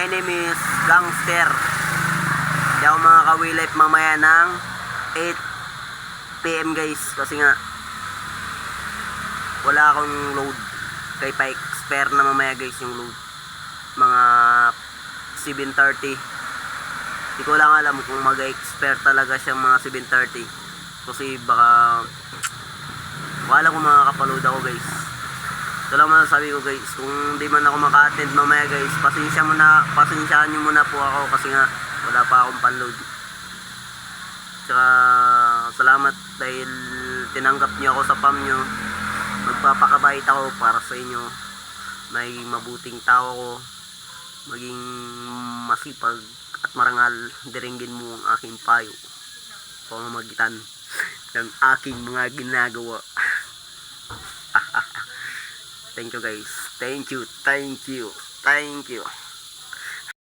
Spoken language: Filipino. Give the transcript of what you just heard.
My name is Gangster. Hindi ako makaka-live mamaya ng 8 PM guys. Kasi nga, wala akong load. Kaya pa-expire na mamaya guys yung load. Mga 7:30. Hindi ko lang alam kung mag-expire talaga siyang mga 7:30. Kasi baka wala kung makakapaload ako guys. Ito lang masasabi ko guys, kung di man ako maka-attend mamaya guys, pasensyaan nyo muna po ako kasi nga wala pa akong panload. Tsaka salamat dahil tinanggap nyo ako sa PAM nyo. Magpapakabait ako para sa inyo. May mabuting tao ko, maging masipag at marangal. Diringgin mo ang aking payo, pamamagitan ng aking mga ginagawa. Thank you guys. Thank you.